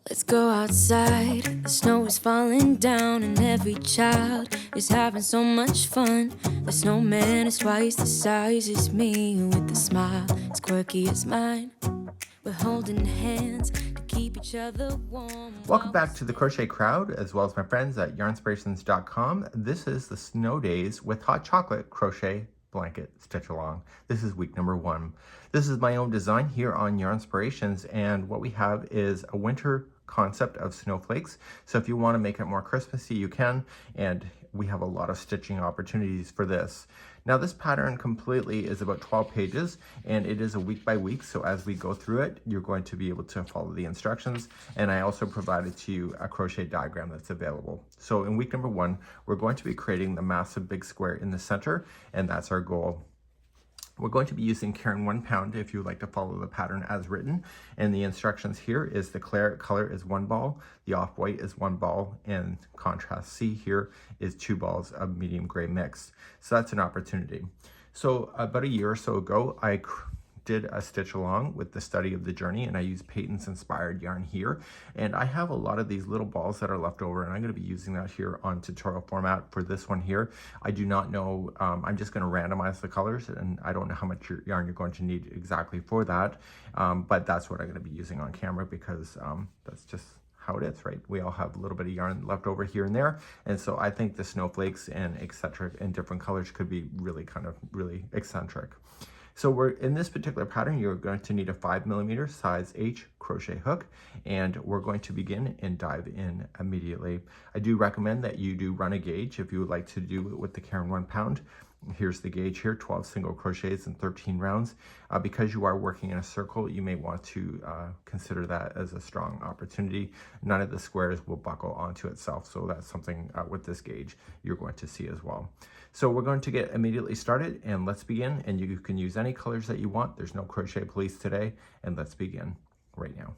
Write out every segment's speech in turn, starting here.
Let's go outside, the snow is falling down and every child is having so much fun. The snowman is twice the size as me with a smile as quirky as mine. We're holding hands to keep each other warm. Welcome back to the Crochet Crowd, as well as my friends at yarnspirations.com. This is the Snow Days with Hot Chocolate Crochet Blanket Stitch Along. This is week number 1. This is my own design here on Yarnspirations, and what we have is a winter concept of snowflakes. So if you want to make it more Christmassy, you can, and we have a lot of stitching opportunities for this. Now this pattern completely is about 12 pages, and it is a week by week, so as we go through it, you're going to be able to follow the instructions, and I also provided to you a crochet diagram that's available. So in week number 1, we're going to be creating the massive big square in the center, and that's our goal. We're going to be using Caron 1 pound if you would like to follow the pattern as written. And the instructions here is the color is 1 ball, the off-white is 1 ball, and contrast C here is 2 balls of medium gray mix. So that's an opportunity. So about a year or so ago, I did a stitch along with the study of the journey, and I used Peyton's inspired yarn here, and I have a lot of these little balls that are left over, and I'm going to be using that here on tutorial format for this one here. I do not know, I'm just going to randomize the colors, and I don't know how much yarn you're going to need exactly for that, but that's what I'm going to be using on camera because that's just how it is, right? We all have a little bit of yarn left over here and there, and so I think the snowflakes and eccentric and different colors could be really really eccentric. So we're in this particular pattern, you're going to need a 5mm size H crochet hook, and we're going to begin and dive in immediately. I do recommend that you do run a gauge if you would like to do it with the Caron 1 pound. Here's the gauge here, 12 single crochets and 13 rounds. Because you are working in a circle, you may want to consider that as a strong opportunity. None of the squares will buckle onto itself, so that's something with this gauge you're going to see as well. So we're going to get immediately started, and let's begin, and you can use any colors that you want. There's no crochet police today, and let's begin right now.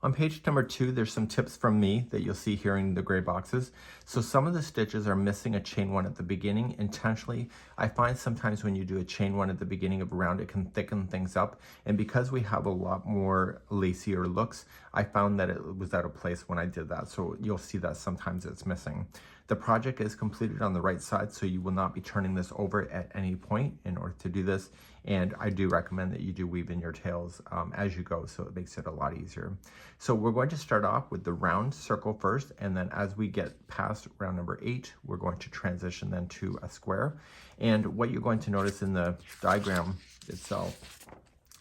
On page number 2, there's some tips from me that you'll see here in the gray boxes. So some of the stitches are missing a chain 1 at the beginning intentionally. I find sometimes when you do a chain 1 at the beginning of a round, it can thicken things up. And because we have a lot more lacier looks, I found that it was out of place when I did that. So you'll see that sometimes it's missing. The project is completed on the right side, so you will not be turning this over at any point in order to do this. And I do recommend that you do weave in your tails as you go, so it makes it a lot easier. So we're going to start off with the round circle first, and then as we get past round number 8, we're going to transition then to a square. And what you're going to notice in the diagram itself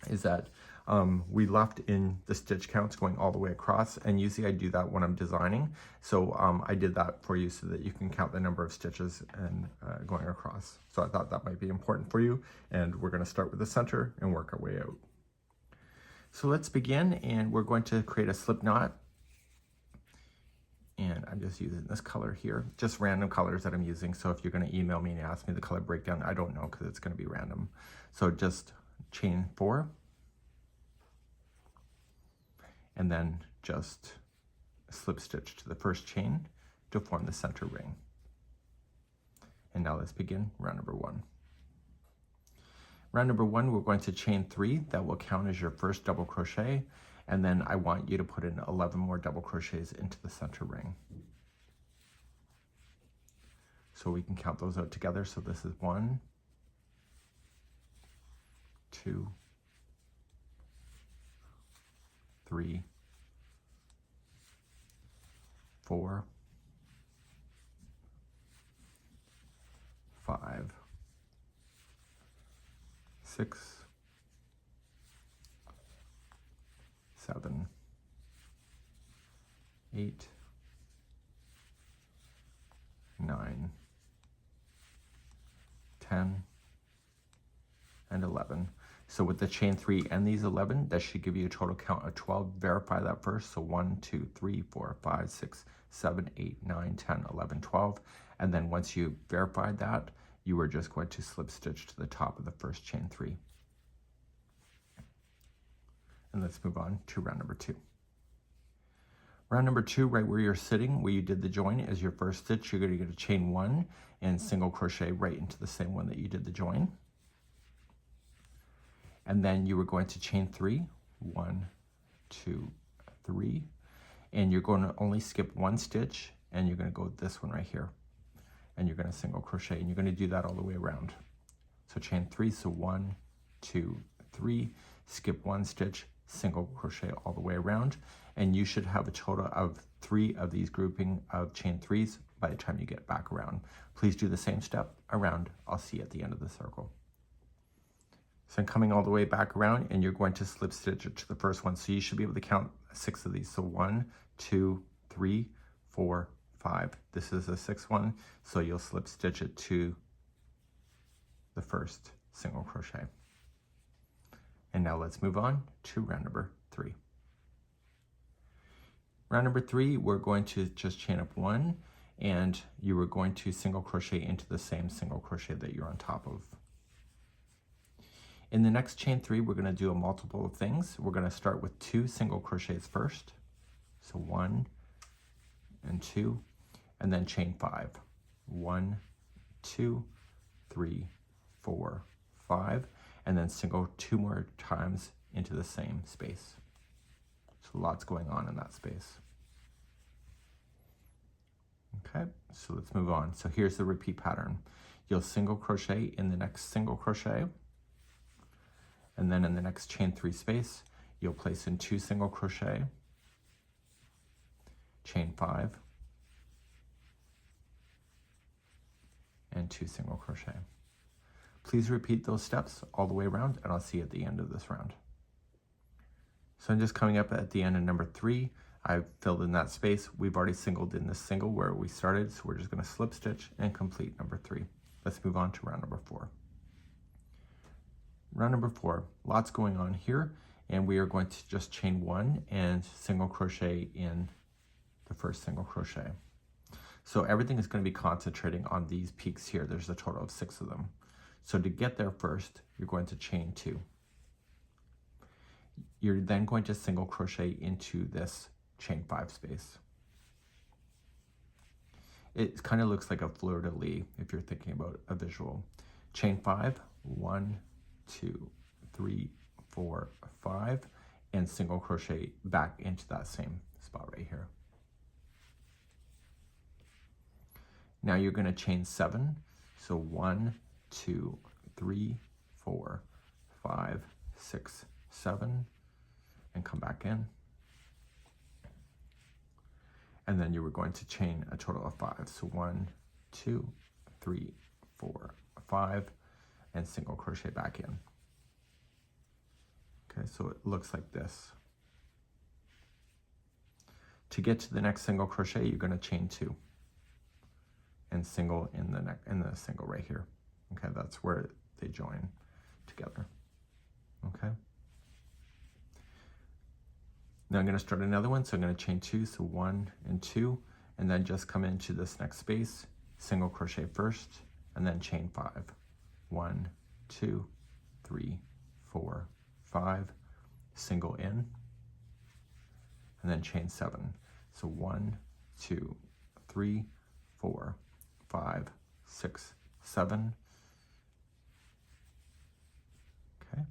is that we left in the stitch counts going all the way across, and usually I do that when I'm designing. So I did that for you so that you can count the number of stitches and going across. So I thought that might be important for you, and we're going to start with the center and work our way out. So let's begin, and we're going to create a slip knot. And I'm just using this color here, just random colors that I'm using. So if you're going to email me and ask me the color breakdown, I don't know because it's going to be random. So just chain 4. And then just slip stitch to the first chain to form the center ring. And now let's begin round number 1. Round number 1, we're going to chain 3. That will count as your first double crochet, and then I want you to put in 11 more double crochets into the center ring. So we can count those out together. So this is 1, 2, 3, 4, 5, 6, 7, 8, 9, 10, and 11. So with the chain 3 and these 11, that should give you a total count of 12. Verify that first. So 1, 2, 3, 4, 5, 6, 7, 8, 9, 10, 11, 12. And then once you verified that, you are just going to slip stitch to the top of the first chain 3. And let's move on to round number 2. Round number 2, right where you're sitting, where you did the join, is your first stitch. You're going to get a chain 1 and single crochet right into the same one that you did the join. And then you were going to chain 3, 1, 2, 3, and you're going to only skip 1 stitch, and you're going to go this one right here, and you're going to single crochet, and you're going to do that all the way around. So chain 3, so 1, 2, 3, skip 1 stitch, single crochet all the way around, and you should have a total of 3 of these grouping of chain 3s by the time you get back around. Please do the same step around. I'll see you at the end of the circle. So I'm coming all the way back around, and you're going to slip stitch it to the first one. So you should be able to count 6 of these. So 1, 2, 3, 4, 5. This is the 6th one, so you'll slip stitch it to the first single crochet. And now let's move on to round number 3. Round number 3, we're going to just chain up 1, and you are going to single crochet into the same single crochet that you're on top of. In the next chain 3, we're going to do a multiple of things. We're going to start with 2 single crochets first. So 1 and 2, and then chain 5. 1, 2, 3, 4, 5, and then single 2 more times into the same space. So lots going on in that space. Okay, so let's move on. So here's the repeat pattern. You'll single crochet in the next single crochet, and then in the next chain 3 space, you'll place in 2 single crochet, chain 5, and 2 single crochet. Please repeat those steps all the way around, and I'll see you at the end of this round. So I'm just coming up at the end of number 3. I've filled in that space. We've already singled in this single where we started, so we're just going to slip stitch and complete number 3. Let's move on to round number 4. Round number 4, lots going on here, and we are going to just chain 1 and single crochet in the first single crochet. So everything is going to be concentrating on these peaks here. There's a total of 6 of them. So to get there first, you're going to chain 2. You're then going to single crochet into this chain 5 space. It kind of looks like a fleur-de-lis if you're thinking about a visual. Chain 5, 1, 2, 3, 4, 5, and single crochet back into that same spot right here. Now you're going to chain 7, so 1, 2, 3, 4, 5, 6, 7, and come back in. And then you were going to chain a total of 5, so 1, 2, 3, 4, 5, and single crochet back in. Okay, so it looks like this. To get to the next single crochet, you're going to chain 2 and single in the single right here. Okay, that's where they join together. Okay. Now I'm going to start another one, so I'm going to chain 2, so 1 and 2, and then just come into this next space, single crochet first, and then chain 5. 1, 2, 3, 4, 5, single in, and then chain 7. So 1, 2, 3, 4, 5, 6, 7. Okay.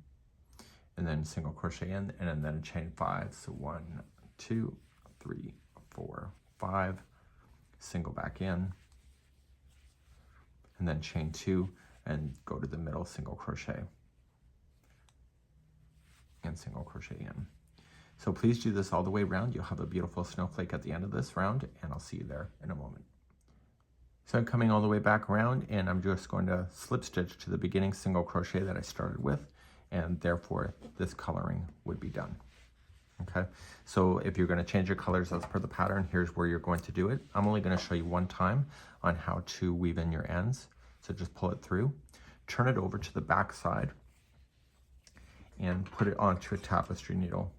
And then single crochet in, and then chain 5. So 1, 2, 3, 4, 5, single back in, and then chain 2 and go to the middle single crochet and single crochet in. So please do this all the way around. You'll have a beautiful snowflake at the end of this round, and I'll see you there in a moment. So I'm coming all the way back around, and I'm just going to slip stitch to the beginning single crochet that I started with, and therefore this coloring would be done. Okay, so if you're going to change your colors as per the pattern, here's where you're going to do it. I'm only going to show you one time on how to weave in your ends. So just pull it through, turn it over to the back side, and put it onto a tapestry needle.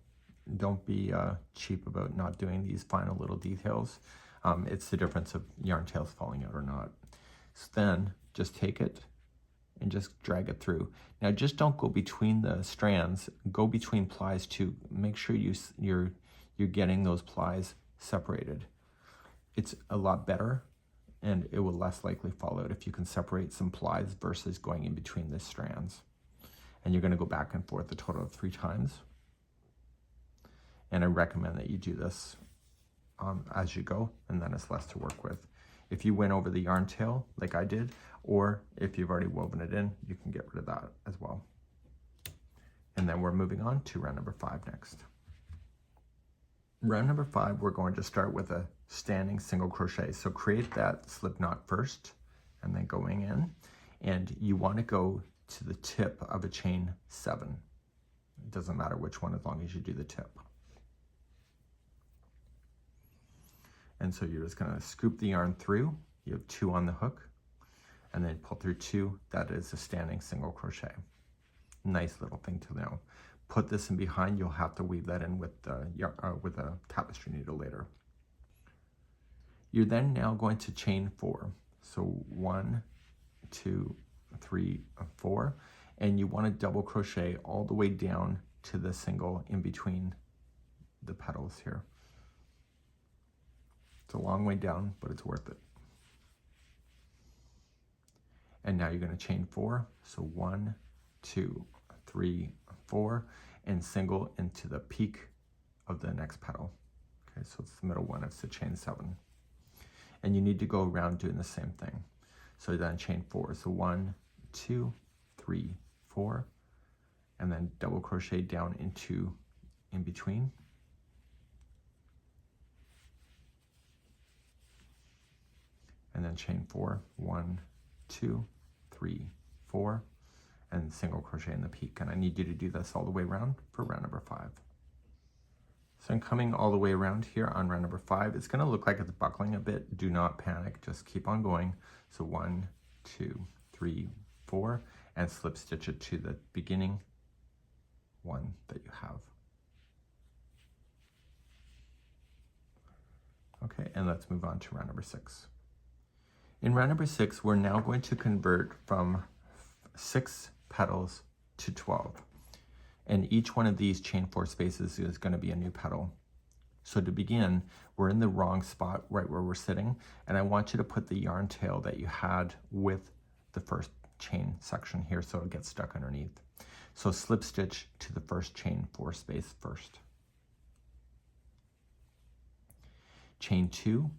Don't be cheap about not doing these final little details. It's the difference of yarn tails falling out or not. So then just take it and just drag it through. Now just don't go between the strands, go between plies too. Make sure you're getting those plies separated. It's a lot better, and it will less likely fall out if you can separate some plies versus going in between the strands. And you're going to go back and forth a total of 3 times. And I recommend that you do this as you go, and then it's less to work with. If you went over the yarn tail like I did, or if you've already woven it in, you can get rid of that as well. And then we're moving on to round number 5 next. Round number 5, we're going to start with a standing single crochet. So create that slip knot first, and then going in, and you want to go to the tip of a chain 7. It doesn't matter which one as long as you do the tip. And so you're just going to scoop the yarn through. You have 2 on the hook, and then pull through 2. That is a standing single crochet. Nice little thing to know. Put this in behind. You'll have to weave that in with a tapestry needle later. You're then now going to chain 4. So 1, 2, 3, 4, and you want to double crochet all the way down to the single in between the petals here. It's a long way down, but it's worth it. And now you're going to chain 4. So 1, 2, 3, 4, and single into the peak of the next petal. Okay, so it's the middle one. It's the chain 7. And you need to go around doing the same thing. So then chain 4. So 1, 2, 3, 4, and then double crochet down into in between. And then chain 4, 1, 2, 3, 4, and single crochet in the peak. And I need you to do this all the way around for round number 5. So I'm coming all the way around here on round number 5. It's going to look like it's buckling a bit. Do not panic, just keep on going. So 1, 2, 3, 4, and slip stitch it to the beginning one that you have. Okay, and let's move on to round number 6. In round number 6, we're now going to convert from 6 petals to 12. And each one of these chain 4 spaces is going to be a new petal. So to begin, we're in the wrong spot right where we're sitting, and I want you to put the yarn tail that you had with the first chain section here so it gets stuck underneath. So slip stitch to the first chain 4 space first. Chain 2,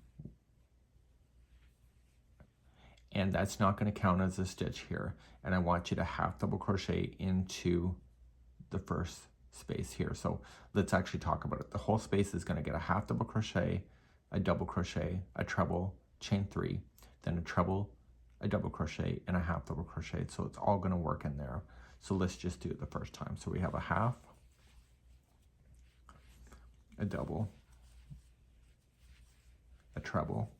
and that's not going to count as a stitch here, and I want you to half double crochet into the first space here. So let's actually talk about it. The whole space is going to get a half double crochet, a double crochet, a treble, chain 3, then a treble, a double crochet, and a half double crochet. So it's all going to work in there. So let's just do it the first time. So we have a half, a double, a treble,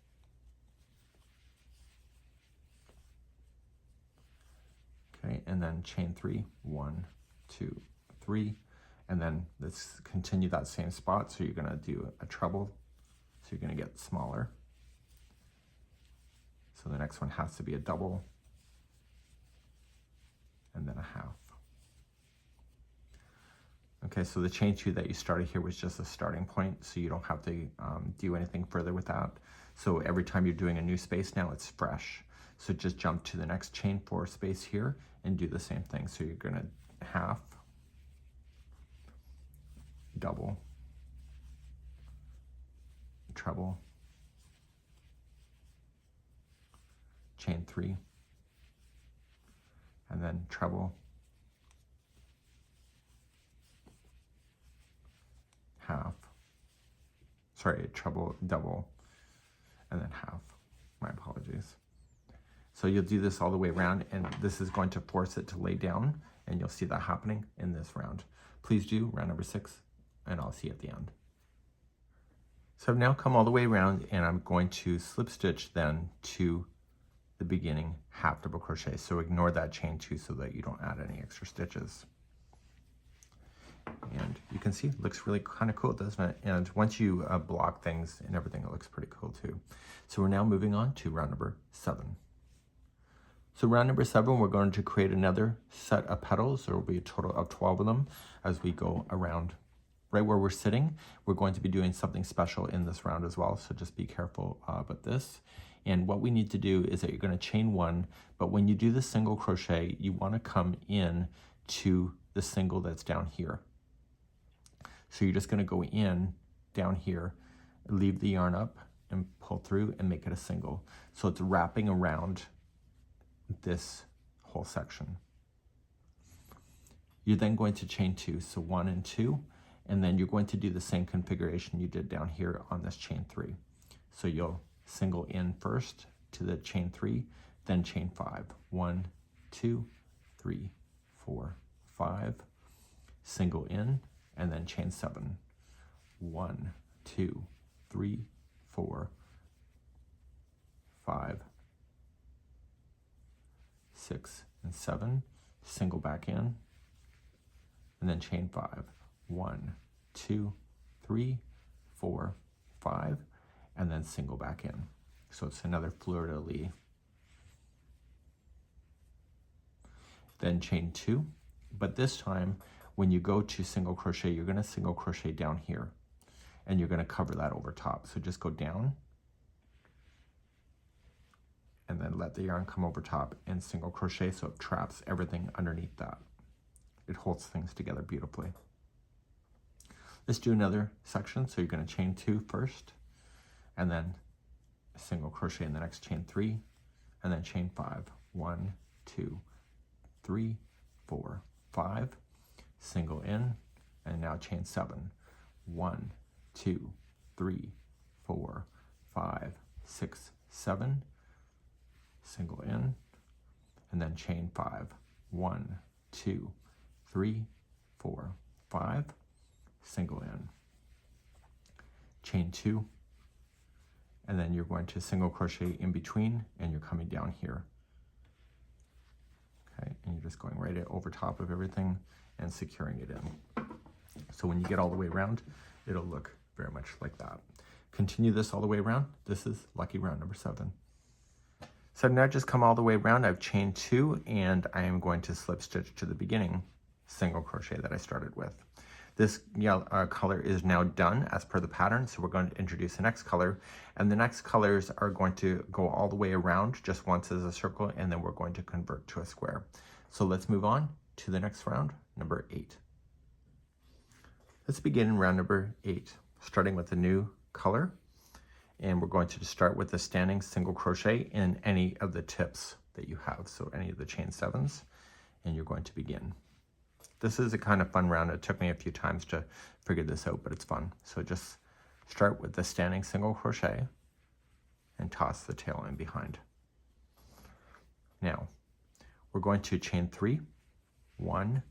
okay, and then chain 3, 1, 2, 3, and then let's continue that same spot. So you're going to do a treble, so you're going to get smaller. So the next one has to be a double, and then a half. Okay, so the chain 2 that you started here was just a starting point, so you don't have to do anything further with that. So every time you're doing a new space now, it's fresh. So just jump to the next chain 4 space here and do the same thing. So you're going to half, double, treble, chain 3, and then treble, half, sorry, treble, double, and then half. My apologies. So you'll do this all the way around, and this is going to force it to lay down, and you'll see that happening in this round. Please do round number 6, and I'll see you at the end. So I've now come all the way around, and I'm going to slip stitch then to the beginning half double crochet. So ignore that chain 2 so that you don't add any extra stitches. And you can see it looks really kind of cool, doesn't it? And once you block things and everything, it looks pretty cool too. So we're now moving on to round number 7. So round number 7, we're going to create another set of petals. There will be a total of 12 of them as we go around. Right where we're sitting, we're going to be doing something special in this round as well. So just be careful about this. And what we need to do is that you're going to chain 1, but when you do the single crochet, you want to come in to the single that's down here. So you're just going to go in down here, leave the yarn up and pull through and make it a single. So it's wrapping around this whole section. You're then going to chain 2, so 1 and 2, and then you're going to do the same configuration you did down here on this chain 3. So you'll single in first to the chain 3, then chain 5. 1, 2, 3, 4, 5. Single in, and then chain 7. 1, 2, 3, 4, 5, 6, and 7. Single back in, and then chain 5. 1, 2, 3, 4, 5, and then single back in. So it's another fleur-de-lis. Then chain 2, but this time when you go to single crochet, you're going to single crochet down here, and you're going to cover that over top. So just go down, and then let the yarn come over top and single crochet so it traps everything underneath that. It holds things together beautifully. Let's do another section. So you're going to chain 2 first, and then single crochet in the next chain 3, and then chain 5. 1, 2, 3, 4, 5. Single in, and now chain 7. 1, 2, 3, 4, 5, 6, 7. Single in, and then chain 5. 1, 2, 3, 4, 5. Single in, chain 2, and then you're going to single crochet in between, and you're coming down here. Okay, and you're just going right over top of everything and securing it in. So when you get all the way around, it'll look very much like that. Continue this all the way around. This is lucky round number 7. So now just come all the way around. I've chained 2, and I am going to slip stitch to the beginning single crochet that I started with. This yellow color is now done as per the pattern, so we're going to introduce the next color, and the next colors are going to go all the way around just once as a circle, and then we're going to convert to a square. So let's move on to the next round, number 8. Let's begin in round number 8, starting with a new color, and we're going to start with the standing single crochet in any of the tips that you have, so any of the chain 7s, and you're going to begin. This is a kind of fun round. It took me a few times to figure this out, but it's fun. So just start with the standing single crochet and toss the tail in behind. Now, we're going to chain 3, 1,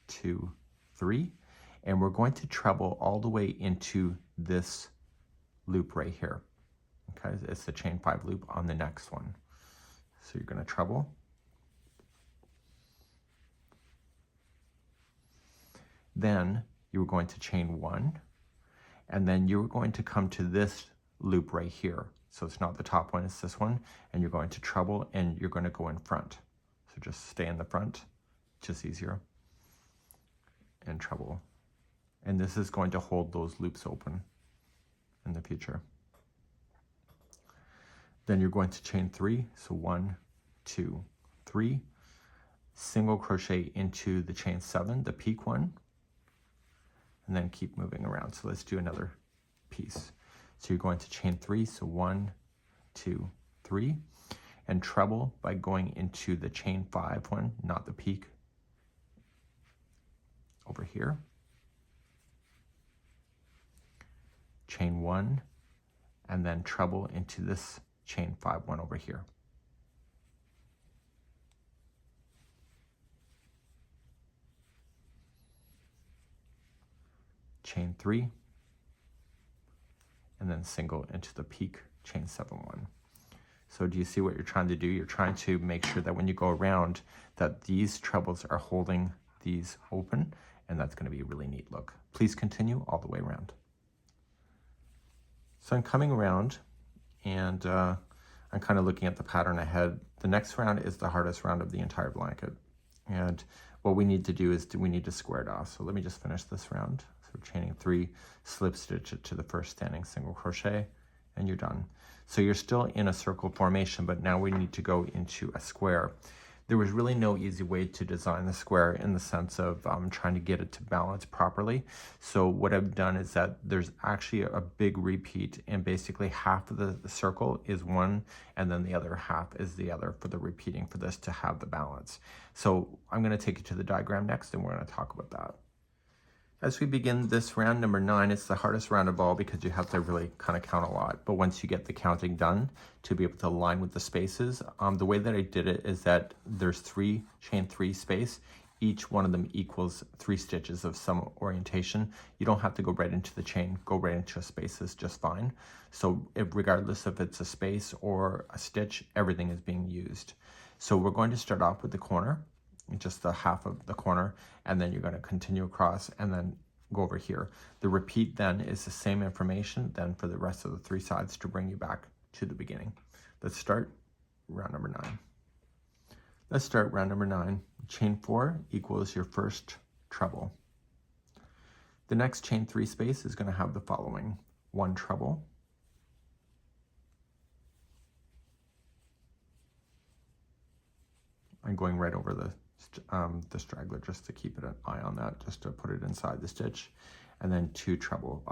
2, 3, and we're going to treble all the way into this loop right here. Okay, it's the chain 5 loop on the next one. So you're going to treble. Then you're going to chain 1, and then you're going to come to this loop right here. So it's not the top one, it's this one, and you're going to treble, and you're going to go in front. So just stay in the front, just easier, and treble. And this is going to hold those loops open in the future. Then you're going to chain 3, so 1, 2, 3, single crochet into the chain 7, the peak one, and then keep moving around. So let's do another piece. So you're going to chain 3, so 1, 2, 3, and treble by going into the chain 5 one, not the peak, over here. Chain 1, and then treble into this chain 5 one over here. Chain 3, and then single into the peak chain 7 one. So do you see what you're trying to do? You're trying to make sure that when you go around that these trebles are holding these open, and that's going to be a really neat look. Please continue all the way around. So I'm coming around, and I'm kind of looking at the pattern ahead. The next round is the hardest round of the entire blanket, and what we need to do is we need to square it off. So let me just finish this round. So we're chaining 3, slip stitch it to the first standing single crochet, and you're done. So you're still in a circle formation, but now we need to go into a square. There was really no easy way to design the square in the sense of trying to get it to balance properly. So what I've done is that there's actually a big repeat, and basically half of the circle is one and then the other half is the other for the repeating for this to have the balance. So I'm going to take you to the diagram next and we're going to talk about that. As we begin this round number 9, it's the hardest round of all because you have to really kind of count a lot. But once you get the counting done, to be able to align with the spaces, the way that I did it is that there's 3 chain 3 space. Each one of them equals 3 stitches of some orientation. You don't have to go right into the chain, go right into a space is just fine. So regardless if it's a space or a stitch, everything is being used. So we're going to start off with the corner, just the half of the corner, and then you're going to continue across and then go over here. The repeat then is the same information then for the rest of the 3 sides to bring you back to the beginning. Let's start round number 9. Let's start round number 9. Chain 4 equals your first treble. The next chain 3 space is going to have the following: 1 treble, I'm going right over the straggler just to keep an eye on that, just to put it inside the stitch, and then 2 double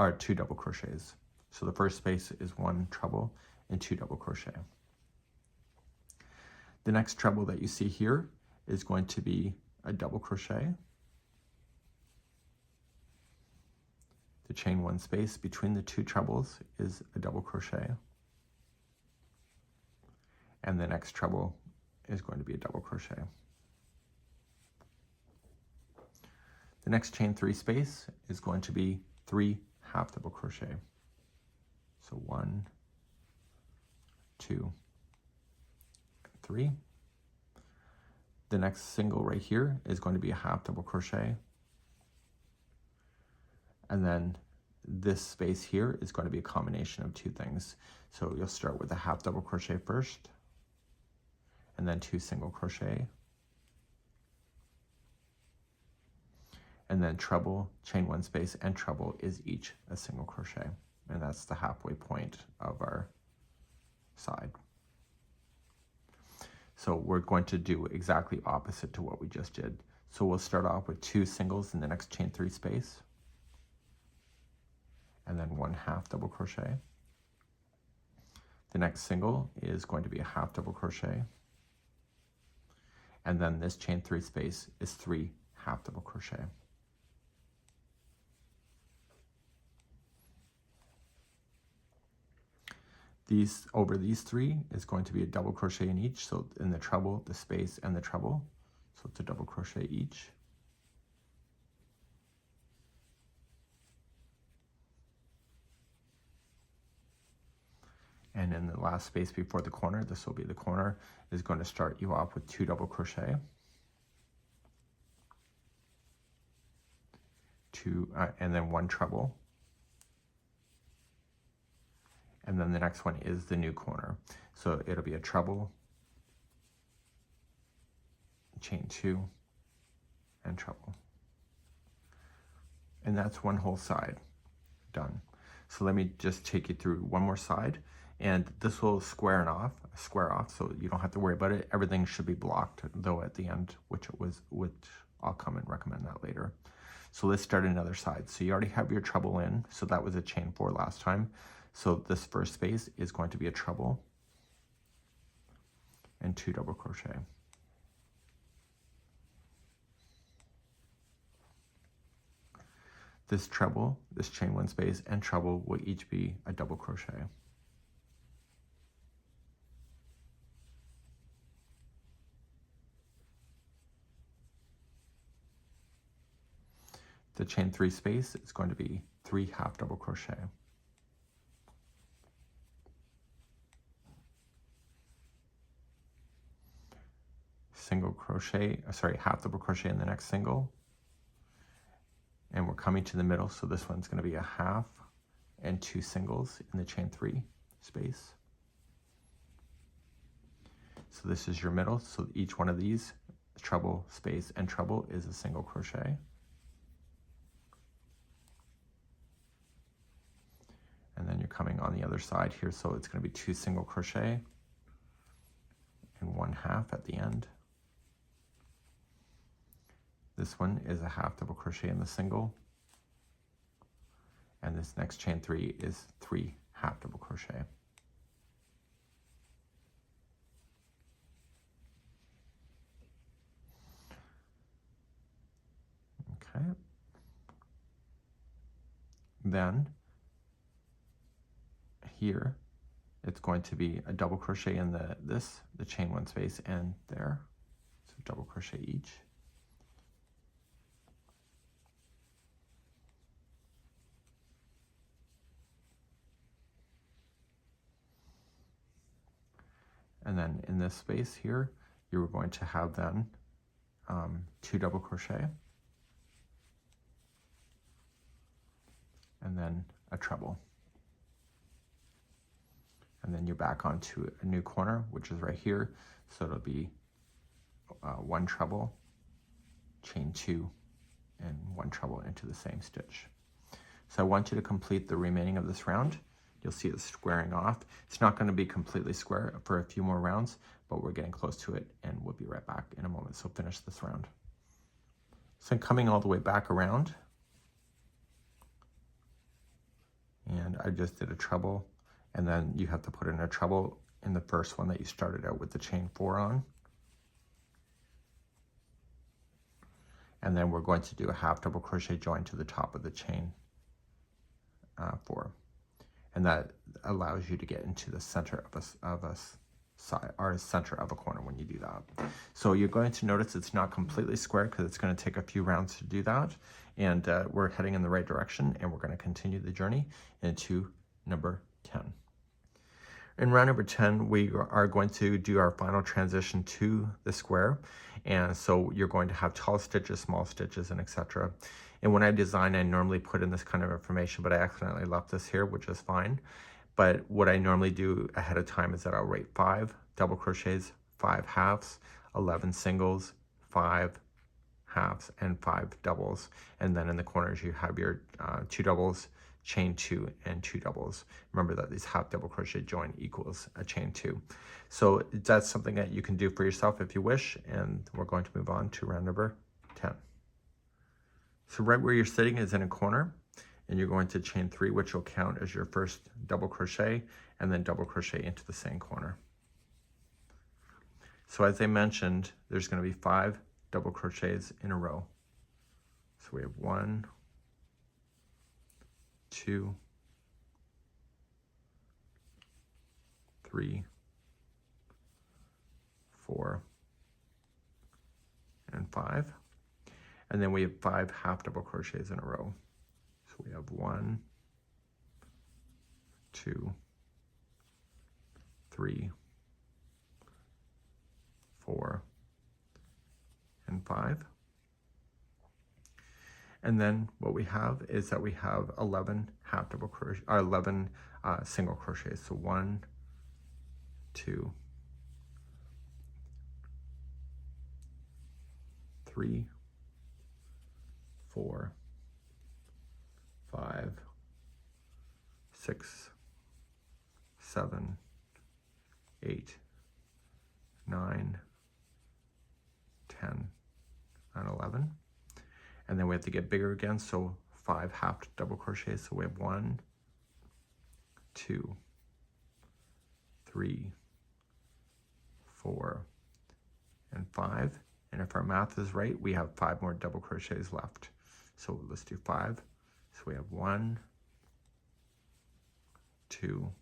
crochets. So the first space is 1 treble and 2 double crochet. The next treble that you see here is going to be a double crochet. The chain 1 space between the 2 trebles is a double crochet, and the next treble is going to be a double crochet. The next chain 3 space is going to be 3 half double crochet. So 1, 2, 3. The next single right here is going to be a half double crochet. And then this space here is going to be a combination of 2 things. So you'll start with a half double crochet first, and then 2 single crochet, and then treble, chain 1 space, and treble is each a single crochet. And that's the halfway point of our side. So we're going to do exactly opposite to what we just did. So we'll start off with 2 singles in the next chain 3 space, and then 1 half double crochet. The next single is going to be a half double crochet, and then this chain 3 space is 3 half double crochet. Over these 3 is going to be a double crochet in each, so in the treble, the space, and the treble, so it's a double crochet each. And in the last space before the corner, this will be the corner, is going to start you off with 2 double crochet, 2 and then 1 treble. And then the next one is the new corner. So it'll be a treble, chain 2, and treble. And that's one whole side done. So let me just take you through one more side, and this will square off, so you don't have to worry about it. Everything should be blocked though at the end, which I'll come and recommend that later. So let's start another side. So you already have your treble in, so that was a chain 4 last time. So this first space is going to be a treble and 2 double crochet. This treble, this chain 1 space, and treble will each be a double crochet. The chain 3 space is going to be 3 half double crochet. Single crochet, half double crochet in the next single, and we're coming to the middle, so this one's going to be a half and 2 singles in the chain 3 space. So this is your middle, so each one of these, treble, space, and treble, is a single crochet. And then you're coming on the other side here, so it's going to be 2 single crochet and 1 half at the end. This one is a half double crochet in the single, and this next chain 3 is 3 half double crochet. Okay. Then here it's going to be a double crochet in the chain 1 space and there. So double crochet each. And then in this space here, you're going to have then 2 double crochet, and then a treble. And then you're back onto a new corner, which is right here. So it'll be 1 treble, chain 2, and 1 treble into the same stitch. So I want you to complete the remaining of this round. You'll see it squaring off. It's not going to be completely square for a few more rounds, but we're getting close to it, and we'll be right back in a moment. So finish this round. So I'm coming all the way back around, and I just did a treble, and then you have to put in a treble in the first one that you started out with the chain 4 on. And then we're going to do a half double crochet join to the top of the chain 4. And that allows you to get into the center of a side, or center of a corner when you do that. So you're going to notice it's not completely square because it's going to take a few rounds to do that. And we're heading in the right direction, and we're going to continue the journey into number 10. In round number 10, we are going to do our final transition to the square. And so you're going to have tall stitches, small stitches, and etc. And when I design, I normally put in this kind of information, but I accidentally left this here, which is fine. But what I normally do ahead of time is that I'll write 5 double crochets, 5 halves, 11 singles, 5 halves, and 5 doubles. And then in the corners, you have your 2 doubles, chain 2, and 2 doubles. Remember that these half double crochet join equals a chain 2. So that's something that you can do for yourself if you wish. And we're going to move on to round number 10. So right where you're sitting is in a corner, and you're going to chain 3, which will count as your first double crochet, and then double crochet into the same corner. So as I mentioned, there's going to be 5 double crochets in a row. So we have 1, 2, 3, 4, and 5. And then we have 5 half double crochets in a row. So we have 1, 2, 3, 4, and 5. And then what we have is that we have 11 half double crochet, or 11 single crochets. So 1, 2, 3, 4, 5, 6, 7, 8, 9, 10, and 11. And then we have to get bigger again, so 5 half double crochets. So we have 1, 2, 3, 4, and 5. And if our math is right, we have 5 more double crochets left. So let's do 5. So we have 1, 2,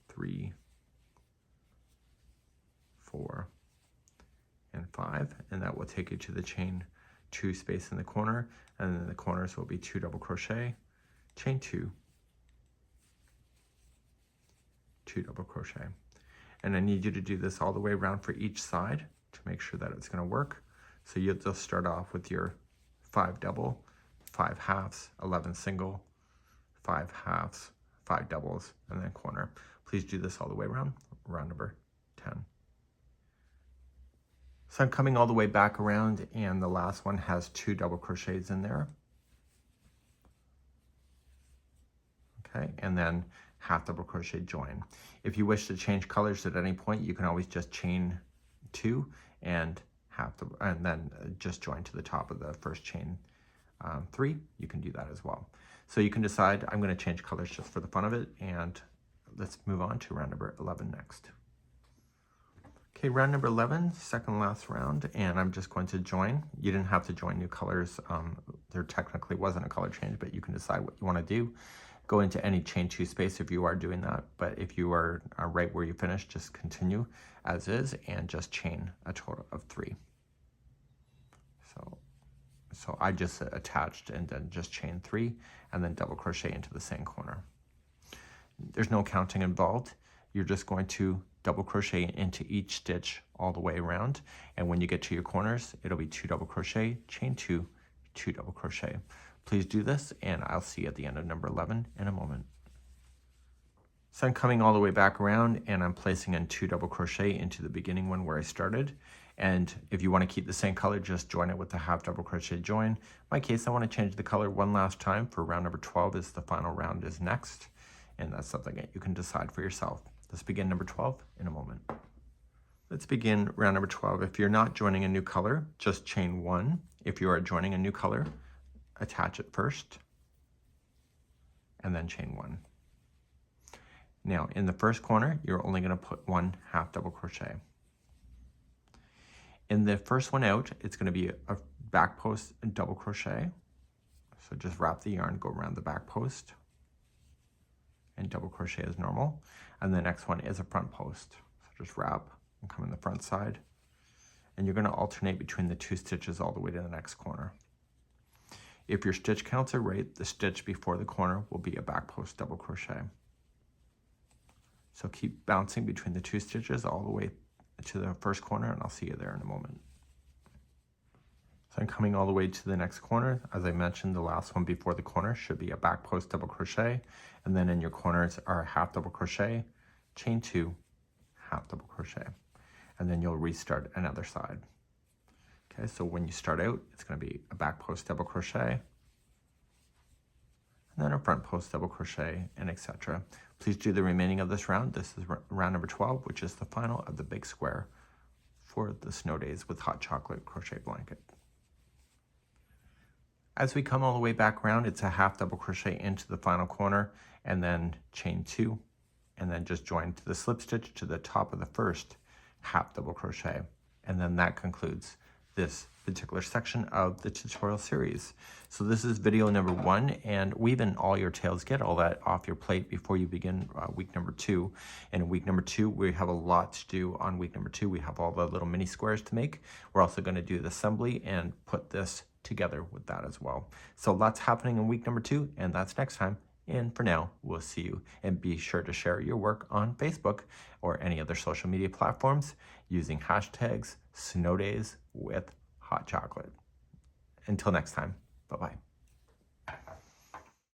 3, 4, and 5. And that will take you to the chain 2 space in the corner. And then the corners will be 2 double crochet, chain 2, 2 double crochet. And I need you to do this all the way around for each side to make sure that it's going to work. So you'll just start off with your 5 double, 5 halves, 11 single, 5 halves, 5 doubles, and then corner. Please do this all the way around, round number 10. So I'm coming all the way back around, and the last one has 2 double crochets in there. Okay, and then half double crochet join. If you wish to change colors at any point, you can always just chain 2 and and then just join to the top of the first chain 3. You can do that as well. So you can decide, I'm going to change colors just for the fun of it, and let's move on to round number 11 next. Okay, round number 11, second last round, and I'm just going to join. You didn't have to join new colors. There technically wasn't a color change, but you can decide what you want to do. Go into any chain 2 space if you are doing that, but if you are right where you finished, just continue as is and just chain a total of 3. So I just attached and then just chain 3 and then double crochet into the same corner. There's no counting involved. You're just going to double crochet into each stitch all the way around, and when you get to your corners, it'll be 2 double crochet, chain 2, 2 double crochet. Please do this, and I'll see you at the end of number 11 in a moment. So I'm coming all the way back around, and I'm placing in 2 double crochet into the beginning one where I started. And if you want to keep the same color, just join it with the half double crochet join. In my case, I want to change the color one last time for round number 12, as the final round is next, and that's something that you can decide for yourself. Let's begin number 12 in a moment. Let's begin round number 12. If you're not joining a new color, just chain 1. If you are joining a new color, attach it first and then chain 1. Now in the first corner, you're only going to put 1 half double crochet. In the first one out, it's going to be a back post and double crochet. So just wrap the yarn, go around the back post and double crochet as normal. And the next one is a front post. So just wrap and come in the front side. And you're going to alternate between the 2 stitches all the way to the next corner. If your stitch counts are right, the stitch before the corner will be a back post double crochet. So keep bouncing between the 2 stitches all the way to the first corner, and I'll see you there in a moment. So I'm coming all the way to the next corner. As I mentioned, the last one before the corner should be a back post double crochet, and then in your corners are half double crochet, chain 2, half double crochet, and then you'll restart another side. Okay, so when you start out, it's going to be a back post double crochet, and then a front post double crochet, and etc. Please do the remaining of this round. This is round number 12, which is the final of the big square for the Snow Days with Hot Chocolate Crochet Blanket. As we come all the way back around, it's a half double crochet into the final corner, and then chain 2, and then just join to the slip stitch to the top of the first half double crochet. And then that concludes this particular section of the tutorial series. So this is video number 1, and weave in all your tails. Get all that off your plate before you begin week number 2. And in week number 2, we have a lot to do. On week number 2, we have all the little mini squares to make. We're also going to do the assembly and put this together with that as well. So lots happening in week number 2, and that's next time. And for now, we'll see you. And be sure to share your work on Facebook or any other social media platforms using hashtags snowdays with hot chocolate. Until next time, bye-bye.